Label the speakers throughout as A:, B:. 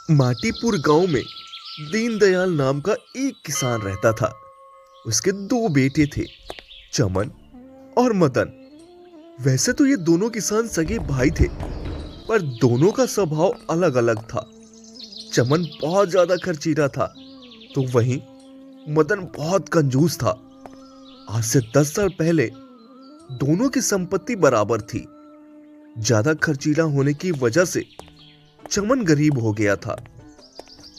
A: माटीपुर गांव में दीनदयाल नाम का एक किसान रहता था। उसके दो बेटे थे, चमन और मदन। वैसे तो ये दोनों किसान सगे भाई थे, पर दोनों का स्वभाव अलग अलग था। चमन बहुत ज्यादा खर्चीला था, तो वहीं मदन बहुत कंजूस था। आज से 10 साल पहले दोनों की संपत्ति बराबर थी। ज्यादा खर्चीला होने की वजह से चमन गरीब हो गया था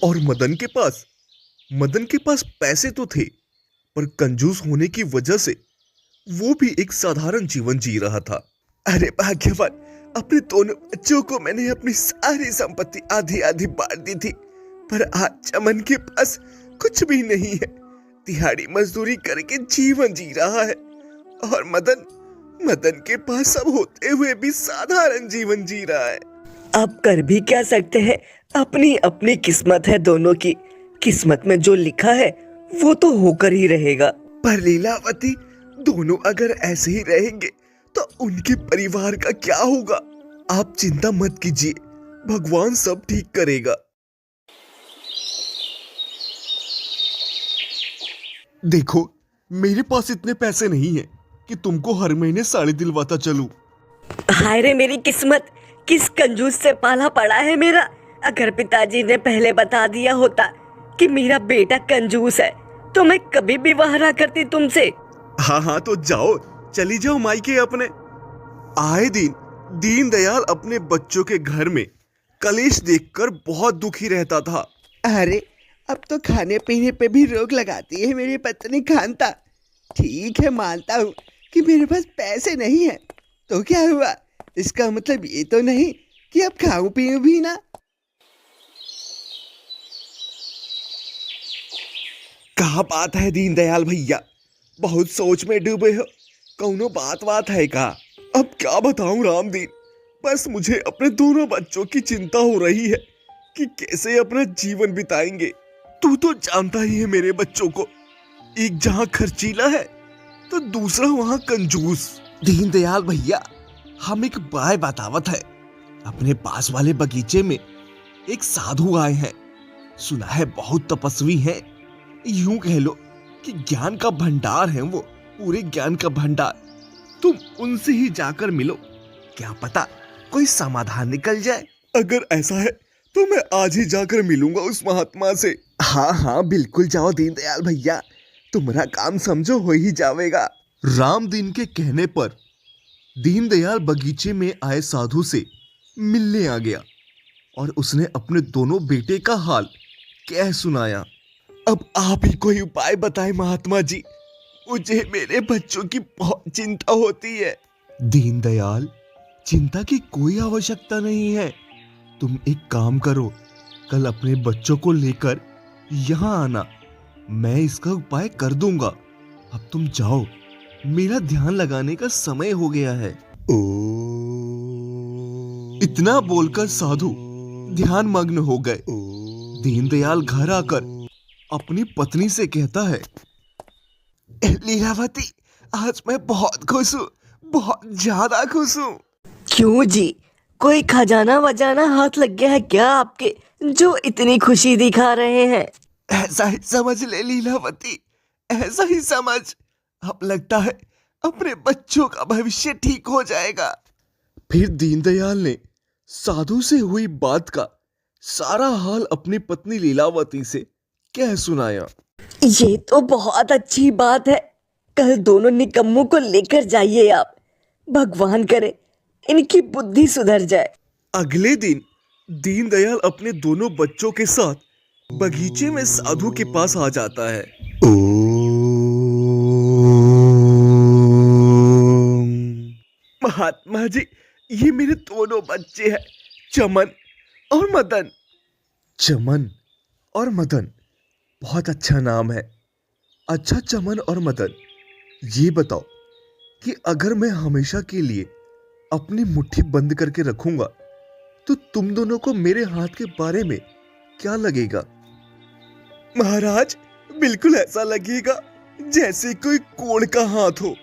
A: और मदन के पास पैसे तो थे, पर कंजूस होने की वजह से वो भी एक साधारण जीवन जी रहा था। अरे भाग्यवान, अपने दोनों बच्चों को मैंने अपनी सारी संपत्ति आधी आधी बांट दी थी, पर आज चमन के पास कुछ भी नहीं है। दिहाड़ी मजदूरी करके जीवन जी रहा है और मदन के पास सब होते हुए भी साधारण जीवन जी रहा है।
B: अब कर भी क्या सकते हैं, अपनी अपनी किस्मत है दोनों की। किस्मत में जो लिखा है वो तो होकर ही रहेगा।
A: पर लीलावती, दोनों अगर ऐसे ही रहेंगे तो उनके परिवार का क्या होगा? आप चिंता मत कीजिए, भगवान सब ठीक करेगा। देखो, मेरे पास इतने पैसे नहीं हैं कि तुमको हर महीने साड़ी दिलवाता चलूं।
B: हाय रे मेरी किस्मत, किस कंजूस से पाला पड़ा है मेरा। अगर पिताजी ने पहले बता दिया होता कि मेरा बेटा कंजूस है तो मैं कभी विवाह ना करती तुमसे।
A: हाँ, तो जाओ, चली जाओ मायके अपने। आए दिन दीनदयाल अपने बच्चों के घर में कलेश देखकर बहुत दुखी रहता था।
C: अरे, अब तो खाने पीने पे भी रोक लगाती है मेरी पत्नी कांता। ठीक है, मानता हूँ कि मेरे पास पैसे नहीं है, तो क्या हुआ? इसका मतलब ये तो नहीं कि अब खाऊं पीऊं भी ना।
A: कहा बात है दीनदयाल भैया, बहुत सोच में डूबे हो। कौनो बात है का? अब क्या बताऊं रामदीन, बस मुझे अपने दोनों बच्चों की चिंता हो रही है कि कैसे अपना जीवन बिताएंगे। तू तो जानता ही है मेरे बच्चों को, एक जहां खर्चीला है तो दूसरा वहां कंजूस। दीनदयाल भैया, हम एक बाय बतावत है। अपने पास वाले बगीचे में एक साधु आए हैं। सुना है बहुत तपस्वी हैं। यूं कह लो कि ज्ञान का भंडार है वो, पूरे ज्ञान का भंडार। तुम उनसे ही जाकर मिलो, क्या पता कोई समाधान निकल जाए। अगर ऐसा है तो मैं आज ही जाकर मिलूंगा उस महात्मा से। हाँ, बिल्कुल जाओ दीनदयाल भैया, तुम्हारा काम समझो हो ही जाएगा। रामदीन के कहने पर दीनदयाल बगीचे में आए साधु से मिलने आ गया और उसने अपने दोनों बेटे का हाल कह सुनाया। अब आप ही कोई उपाय बताएं महात्मा जी, मुझे मेरे बच्चों की बहुत चिंता होती है। दीनदयाल, चिंता की कोई आवश्यकता नहीं है। तुम एक काम करो, कल अपने बच्चों को लेकर यहाँ आना, मैं इसका उपाय कर दूंगा। अब तुम जाओ, मेरा ध्यान लगाने का समय हो गया है। इतना बोलकर साधु ध्यान मग्न हो गए। दीनदयाल घर आकर अपनी पत्नी से कहता है, लीलावती, आज मैं बहुत खुश हूँ, बहुत ज्यादा खुश हूँ।
B: क्यों जी, कोई खजाना वजाना हाथ लग गया है क्या आपके, जो इतनी खुशी दिखा रहे हैं?
A: ऐसा ही समझ ले लीलावती, ऐसा ही समझ। अब लगता है अपने बच्चों का भविष्य ठीक हो जाएगा। फिर दीनदयाल ने साधु से हुई बात का सारा हाल अपनी पत्नी लीलावती से कह सुनाया।
B: ये तो बहुत अच्छी बात है। कल दोनों निकम्मों को लेकर जाइए आप। भगवान करे इनकी बुद्धि सुधर जाए।
A: अगले दिन दीनदयाल अपने दोनों बच्चों के साथ बगीचे में साधु के पास आ जाता है। महात्मा जी, ये मेरे दोनों बच्चे हैं, चमन और मदन। चमन और मदन, बहुत अच्छा नाम है। अच्छा चमन और मदन, ये बताओ कि अगर मैं हमेशा के लिए अपनी मुट्ठी बंद करके रखूंगा तो तुम दोनों को मेरे हाथ के बारे में क्या लगेगा? महाराज, बिल्कुल ऐसा लगेगा जैसे कोई कोढ़ का हाथ हो।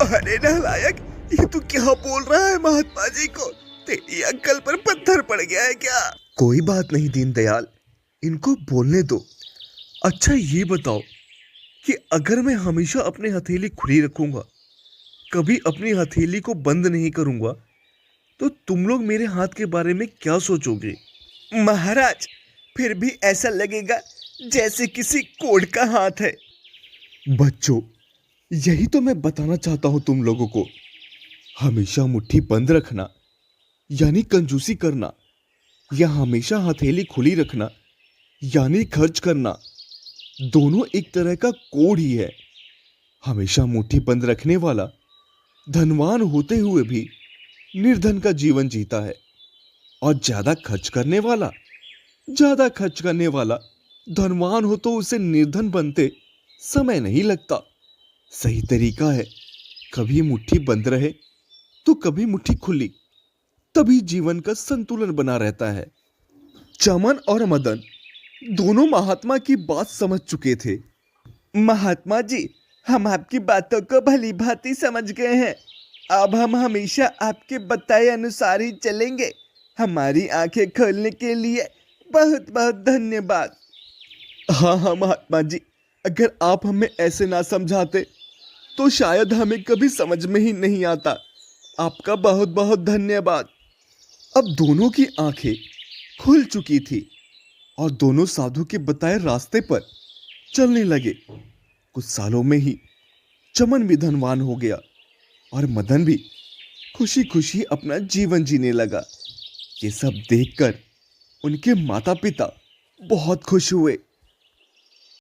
A: अरे नालायक, ये तू क्या बोल रहा है महात्मा जी को? तेरी अक्ल पर पत्थर पड़ गया है क्या? कोई बात नहीं दीनदयाल, इनको बोलने दो। अच्छा ये बताओ कि अगर मैं हमेशा अपनी हथेली खुली रखूंगा, कभी अपनी हथेली को बंद नहीं करूंगा, तो तुम लोग मेरे हाथ के बारे में क्या सोचोगे?
C: महाराज, फिर भी ऐसा लगेगा जैसे किसी कोढ़ का हाथ है।
A: बच्चों, यही तो मैं बताना चाहता हूं तुम लोगों को। हमेशा मुट्ठी बंद रखना यानी कंजूसी करना, या हमेशा हथेली खुली रखना यानी खर्च करना, दोनों एक तरह का कोड ही है। हमेशा मुट्ठी बंद रखने वाला धनवान होते हुए भी निर्धन का जीवन जीता है, और ज्यादा खर्च करने वाला धनवान हो तो उसे निर्धन बनते समय नहीं लगता। सही तरीका है कभी मुट्ठी बंद रहे तो कभी मुट्ठी खुली, तभी जीवन का संतुलन बना रहता है। चमन और मदन दोनों महात्मा की बात समझ चुके थे।
C: महात्मा जी, हम आपकी बातों को भली भांति समझ गए हैं। अब हम हमेशा आपके बताए अनुसार ही चलेंगे। हमारी आंखें खोलने के लिए बहुत बहुत धन्यवाद।
A: हाँ हाँ महात्मा जी, अगर आप हमें ऐसे ना समझाते तो शायद हमें कभी समझ में ही नहीं आता। आपका बहुत बहुत धन्यवाद। अब दोनों की आंखें खुल चुकी थी और दोनों साधु के बताए रास्ते पर चलने लगे। कुछ सालों में ही चमन भी धनवान हो गया और मदन भी खुशी खुशी अपना जीवन जीने लगा। ये सब देखकर उनके माता पिता बहुत खुश हुए।